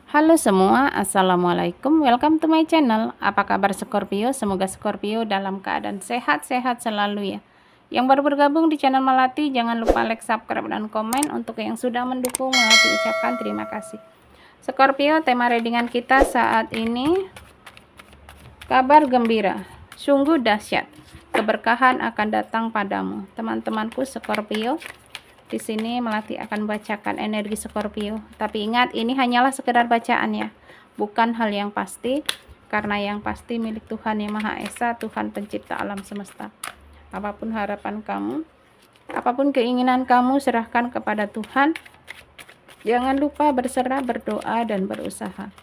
Halo semua, Assalamualaikum, welcome to my channel. Apa kabar Scorpio? Semoga Scorpio dalam keadaan sehat-sehat selalu ya. Yang baru bergabung di channel Melati, jangan lupa like, subscribe, dan komen. Untuk yang sudah mendukung, Melati ucapkan terima kasih. Scorpio, tema readingan kita saat ini, kabar gembira, sungguh dahsyat, keberkahan akan datang padamu. Teman-temanku Scorpio, di sini Melati akan bacakan energi Scorpio. Tapi ingat, ini hanyalah sekedar bacaan ya, bukan hal yang pasti, karena yang pasti milik Tuhan Yang Maha Esa, Tuhan pencipta alam semesta. Apapun harapan kamu, apapun keinginan kamu, serahkan kepada Tuhan. Jangan lupa berserah, berdoa, dan berusaha.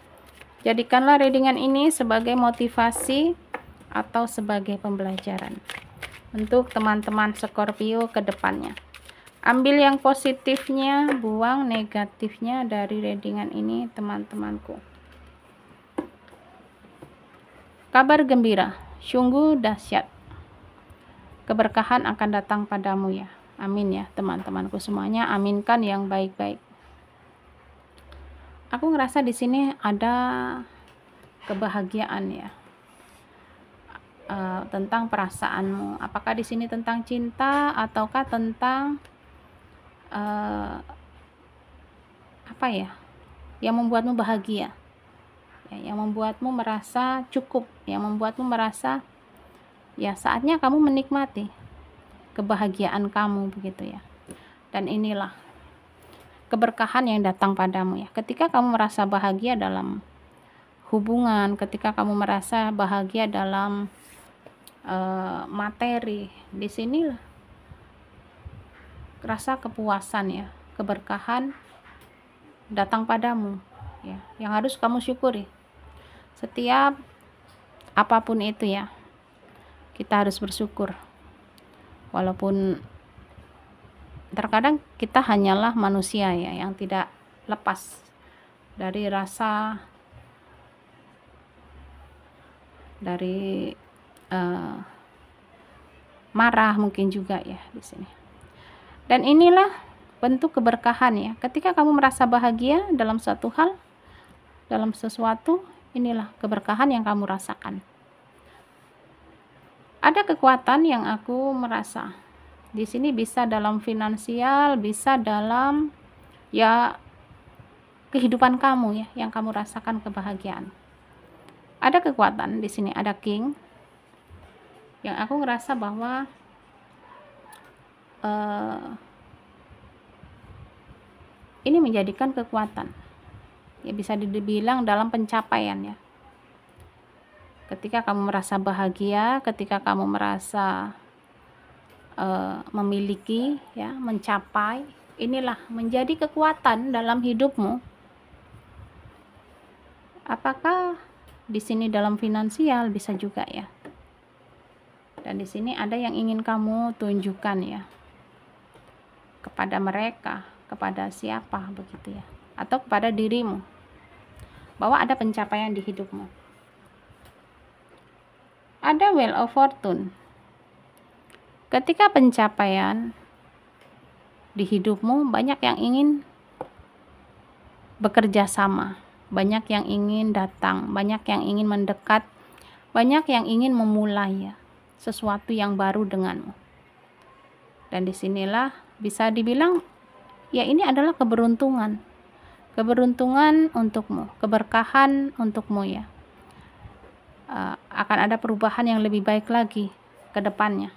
Jadikanlah readingan ini sebagai motivasi atau sebagai pembelajaran untuk teman-teman Scorpio ke depannya. Ambil yang positifnya, buang negatifnya dari readingan ini, teman-temanku. Kabar gembira, sungguh dahsyat, keberkahan akan datang padamu ya. Amin ya teman-temanku semuanya, aminkan yang baik-baik. Aku ngerasa di sini ada kebahagiaan ya, tentang perasaanmu. Apakah di sini tentang cinta ataukah tentang apa ya, yang membuatmu bahagia ya, yang membuatmu merasa cukup, yang membuatmu merasa ya saatnya kamu menikmati kebahagiaan kamu begitu ya. Dan inilah keberkahan yang datang padamu ya, ketika kamu merasa bahagia dalam hubungan, ketika kamu merasa bahagia dalam materi, di sinilah rasa kepuasan ya, keberkahan datang padamu ya, yang harus kamu syukuri. Setiap apapun itu ya, kita harus bersyukur, walaupun terkadang kita hanyalah manusia ya, yang tidak lepas dari rasa, dari marah mungkin juga ya di sini. Dan inilah bentuk keberkahan ya, ketika kamu merasa bahagia dalam suatu hal, dalam sesuatu, inilah keberkahan yang kamu rasakan. Ada kekuatan yang aku merasa di sini, bisa dalam finansial, bisa dalam ya kehidupan kamu ya, yang kamu rasakan kebahagiaan. Ada kekuatan di sini, ada king, yang aku ngerasa bahwa ini menjadikan kekuatan ya, bisa dibilang dalam pencapaian ya. Ketika kamu merasa bahagia, ketika kamu merasa memiliki ya, mencapai, inilah menjadi kekuatan dalam hidupmu. Apakah di sini dalam finansial, bisa juga ya. Dan di sini ada yang ingin kamu tunjukkan ya, kepada mereka, kepada siapa begitu ya, atau kepada dirimu, bahwa ada pencapaian di hidupmu. Ada Wheel of Fortune. Ketika pencapaian di hidupmu, banyak yang ingin bekerja sama, banyak yang ingin datang, banyak yang ingin mendekat, banyak yang ingin memulai ya, sesuatu yang baru denganmu. Dan disinilah bisa dibilang ya, ini adalah keberuntungan, keberuntungan untukmu, keberkahan untukmu ya. Akan ada perubahan yang lebih baik lagi ke depannya,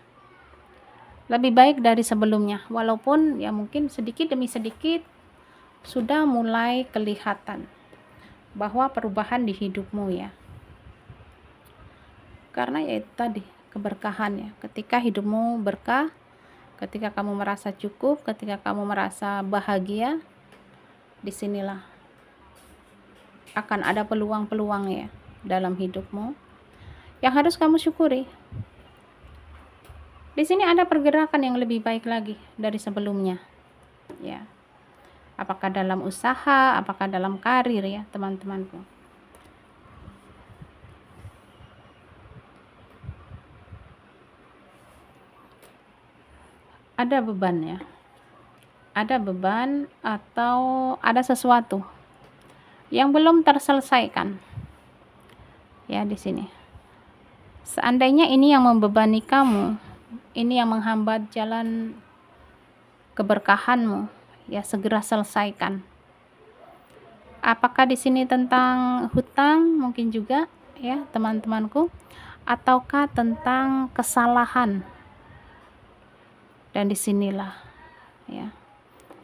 lebih baik dari sebelumnya, walaupun ya mungkin sedikit demi sedikit sudah mulai kelihatan bahwa perubahan di hidupmu ya. Karena ya itu tadi, keberkahan ya, ketika hidupmu berkah, ketika kamu merasa cukup, ketika kamu merasa bahagia, disinilah akan ada peluang-peluang ya dalam hidupmu yang harus kamu syukuri. Di sini ada pergerakan yang lebih baik lagi dari sebelumnya ya. Apakah dalam usaha, apakah dalam karir ya teman-temanku. Ada beban ya, ada beban atau ada sesuatu, yang belum terselesaikan. Ya, di sini. Seandainya ini yang membebani kamu, ini yang menghambat jalan keberkahanmu, ya segera selesaikan. Apakah di sini tentang hutang mungkin juga ya, teman-temanku, ataukah tentang kesalahan? Dan disinilah ya,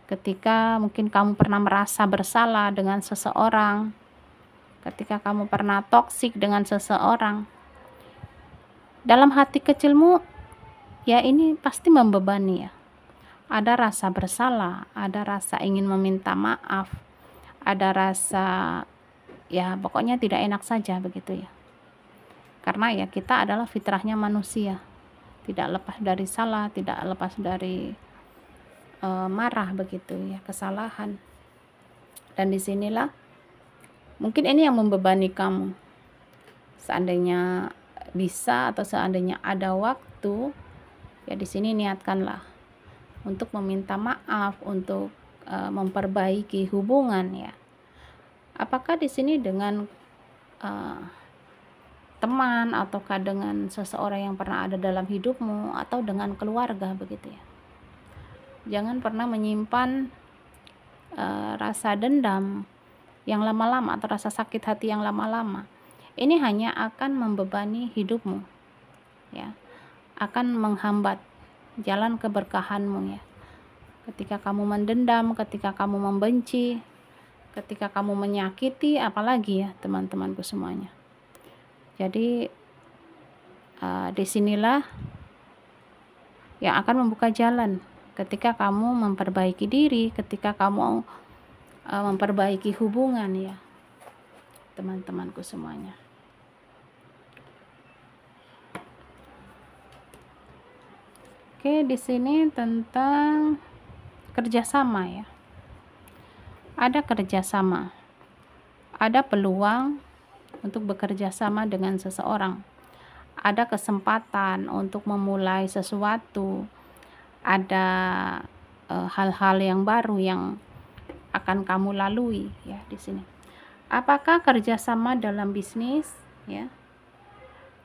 ketika mungkin kamu pernah merasa bersalah dengan seseorang, ketika kamu pernah toksik dengan seseorang, dalam hati kecilmu ya ini pasti membebani ya. Ada rasa bersalah, ada rasa ingin meminta maaf, ada rasa ya pokoknya tidak enak saja begitu ya. Karena ya kita adalah fitrahnya manusia, tidak lepas dari salah, tidak lepas dari marah begitu ya, kesalahan. Dan disinilah mungkin ini yang membebani kamu. Seandainya bisa atau seandainya ada waktu, ya di sini niatkanlah untuk meminta maaf, untuk memperbaiki hubungan ya. Apakah di sini dengan teman ataukah dengan seseorang yang pernah ada dalam hidupmu atau dengan keluarga begitu ya. Jangan pernah menyimpan rasa dendam yang lama-lama atau rasa sakit hati yang lama-lama. Ini hanya akan membebani hidupmu ya, akan menghambat jalan keberkahanmu ya. Ketika kamu mendendam, ketika kamu membenci, ketika kamu menyakiti, apalagi ya teman-temanku semuanya. Jadi disinilah yang akan membuka jalan ketika kamu memperbaiki diri, ketika kamu memperbaiki hubungan ya, teman-temanku semuanya. Oke, di sini tentang kerjasama ya. Ada kerjasama, ada peluang untuk bekerja sama dengan seseorang, ada kesempatan untuk memulai sesuatu, ada hal-hal yang baru yang akan kamu lalui ya di sini. Apakah kerjasama dalam bisnis ya?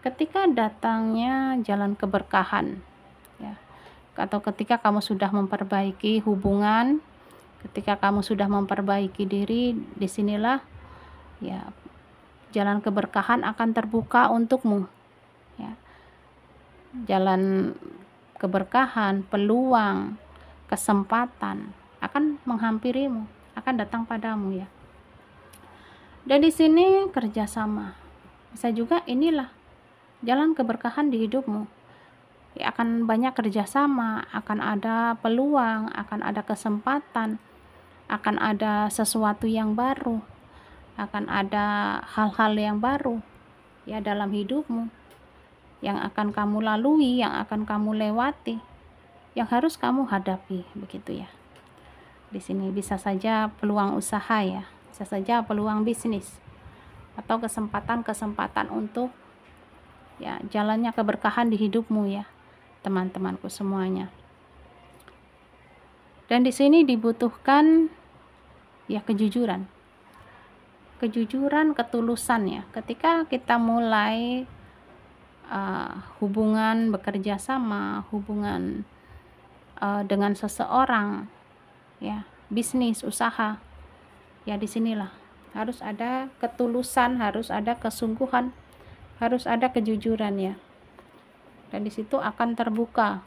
Ketika datangnya jalan keberkahan ya, atau ketika kamu sudah memperbaiki hubungan, ketika kamu sudah memperbaiki diri, disinilah ya jalan keberkahan akan terbuka untukmu ya. Jalan keberkahan, peluang, kesempatan akan menghampirimu, akan datang padamu ya. Dan di sini kerjasama, bisa juga inilah jalan keberkahan di hidupmu ya, akan banyak kerjasama, akan ada peluang, akan ada kesempatan, akan ada sesuatu yang baru, akan ada hal-hal yang baru ya dalam hidupmu yang akan kamu lalui, yang akan kamu lewati, yang harus kamu hadapi begitu ya. Di sini bisa saja peluang usaha ya, bisa saja peluang bisnis atau kesempatan-kesempatan untuk ya jalannya keberkahan di hidupmu ya, teman-temanku semuanya. Dan di sini dibutuhkan ya kejujuran, ketulusan ya. Ketika kita mulai hubungan bekerja sama, hubungan dengan seseorang ya, bisnis, usaha ya, disinilah harus ada ketulusan, harus ada kesungguhan, harus ada kejujuran ya. Dan disitu akan terbuka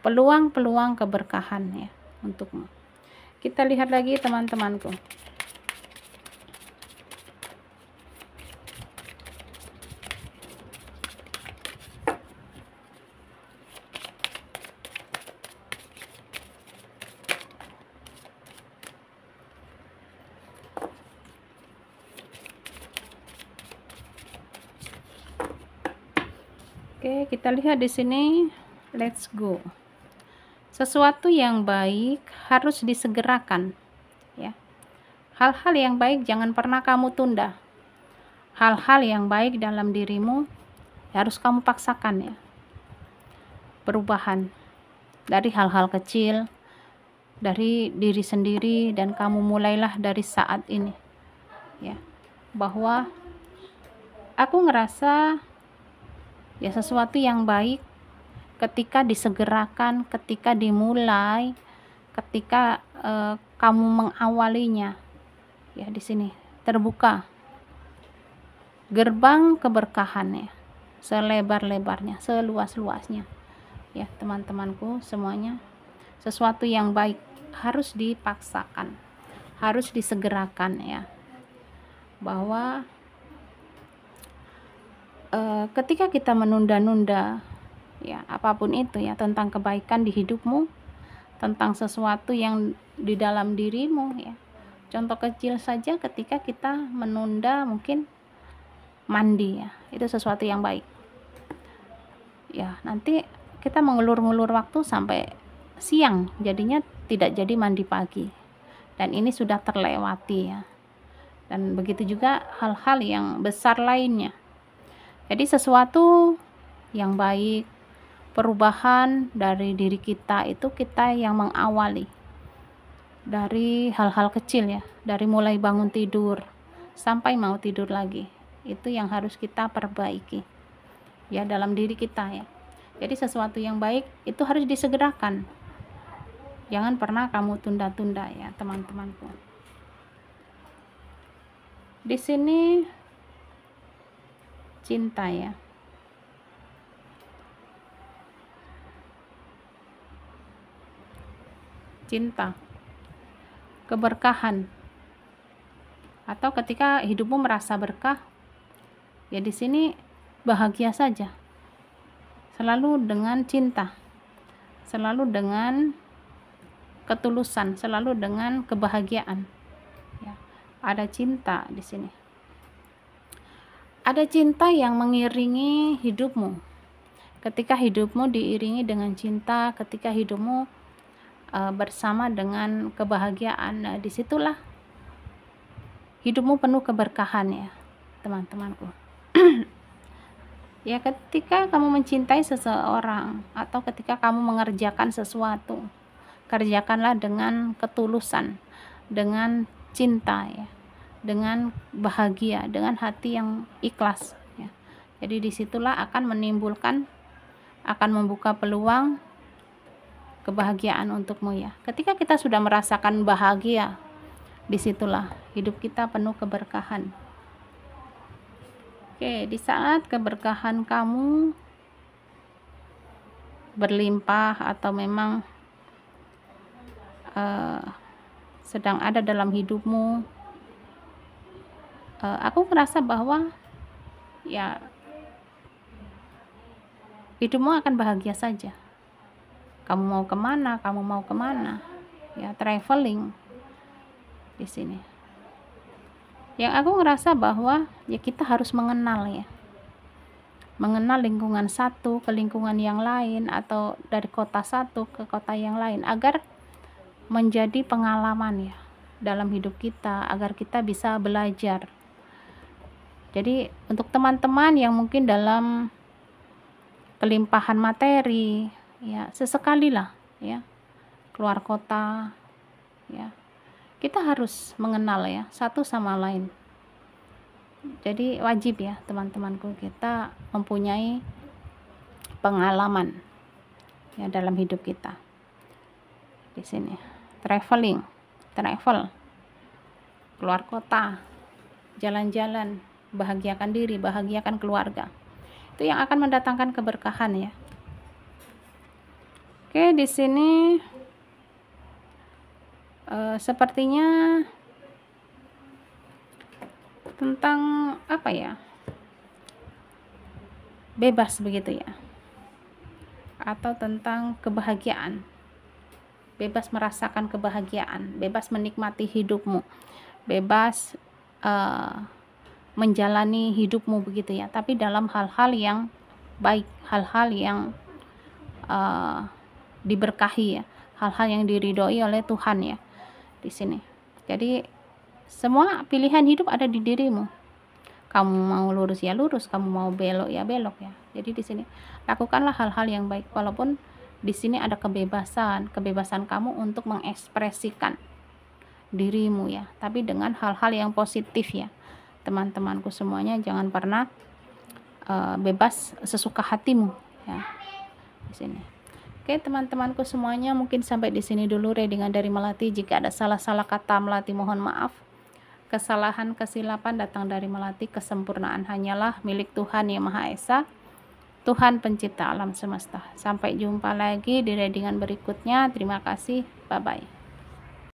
peluang-peluang keberkahan ya untukmu. Kita lihat lagi teman-temanku. Oke, kita lihat di sini. Let's go. Sesuatu yang baik harus disegerakan ya. Hal-hal yang baik jangan pernah kamu tunda. Hal-hal yang baik dalam dirimu harus kamu paksakan ya. Perubahan dari hal-hal kecil, dari diri sendiri, dan kamu mulailah dari saat ini. ya, bahwa aku ngerasa ya sesuatu yang baik ketika disegerakan, ketika dimulai, ketika kamu mengawalinya. Ya, di sini terbuka gerbang keberkahannya selebar-lebarnya, seluas-luasnya. Ya, teman-temanku semuanya, sesuatu yang baik harus dipaksakan, harus disegerakan ya. Bahwa ketika kita menunda-nunda ya apapun itu ya, tentang kebaikan di hidupmu, tentang sesuatu yang di dalam dirimu ya. Contoh kecil saja, ketika kita menunda mungkin mandi ya, itu sesuatu yang baik ya. Nanti kita mengulur-ngulur waktu sampai siang, jadinya tidak jadi mandi pagi, dan ini sudah terlewati ya. Dan begitu juga hal-hal yang besar lainnya. Jadi sesuatu yang baik, perubahan dari diri kita itu kita yang mengawali dari hal-hal kecil ya, dari mulai bangun tidur sampai mau tidur lagi, itu yang harus kita perbaiki ya dalam diri kita ya. Jadi sesuatu yang baik itu harus disegerakan, jangan pernah kamu tunda-tunda ya teman-temanku. Di sini cinta ya, cinta, keberkahan, atau ketika hidupmu merasa berkah ya, di sini bahagia saja, selalu dengan cinta, selalu dengan ketulusan, selalu dengan kebahagiaan ya. Ada cinta di sini, ada cinta yang mengiringi hidupmu. Ketika hidupmu diiringi dengan cinta, ketika hidupmu bersama dengan kebahagiaan, nah disitulah hidupmu penuh keberkahan ya teman-temanku. Ya, ketika kamu mencintai seseorang atau ketika kamu mengerjakan sesuatu, kerjakanlah dengan ketulusan, dengan cinta ya, dengan bahagia, dengan hati yang ikhlas ya. Jadi disitulah akan menimbulkan, akan membuka peluang kebahagiaan untukmu ya. Ketika kita sudah merasakan bahagia, disitulah hidup kita penuh keberkahan. Oke, di saat keberkahan kamu berlimpah atau memang sedang ada dalam hidupmu, aku merasa bahwa ya hidupmu akan bahagia saja. Kamu mau kemana ya, traveling di sini. Yang aku ngerasa bahwa ya kita harus mengenal ya, mengenal lingkungan satu ke lingkungan yang lain, atau dari kota satu ke kota yang lain, agar menjadi pengalaman ya dalam hidup kita, agar kita bisa belajar. Jadi untuk teman-teman yang mungkin dalam kelimpahan materi ya, sesekalilah ya keluar kota ya, kita harus mengenal ya satu sama lain. Jadi wajib ya teman-temanku, kita mempunyai pengalaman ya dalam hidup kita. Di sini travel, keluar kota, jalan-jalan, bahagiakan diri, bahagiakan keluarga. Itu yang akan mendatangkan keberkahan ya. Oke, di sini sepertinya tentang apa ya, bebas begitu ya, atau tentang kebahagiaan, bebas merasakan kebahagiaan, bebas menikmati hidupmu, bebas menjalani hidupmu begitu ya, tapi dalam hal-hal yang baik, hal-hal yang diberkahi ya, hal-hal yang diridhoi oleh Tuhan ya di sini. Jadi semua pilihan hidup ada di dirimu. Kamu mau lurus ya lurus, kamu mau belok ya belok ya. Jadi di sini lakukanlah hal-hal yang baik, walaupun di sini ada kebebasan kamu untuk mengekspresikan dirimu ya, tapi dengan hal-hal yang positif ya. Teman-temanku semuanya, jangan pernah bebas sesuka hatimu ya di sini. Oke, teman-temanku semuanya, mungkin sampai di sini dulu readingan dari Melati. Jika ada salah-salah kata, Melati mohon maaf. Kesalahan, kesilapan datang dari Melati. Kesempurnaan hanyalah milik Tuhan Yang Maha Esa, Tuhan pencipta alam semesta. Sampai jumpa lagi di readingan berikutnya. Terima kasih. Bye-bye.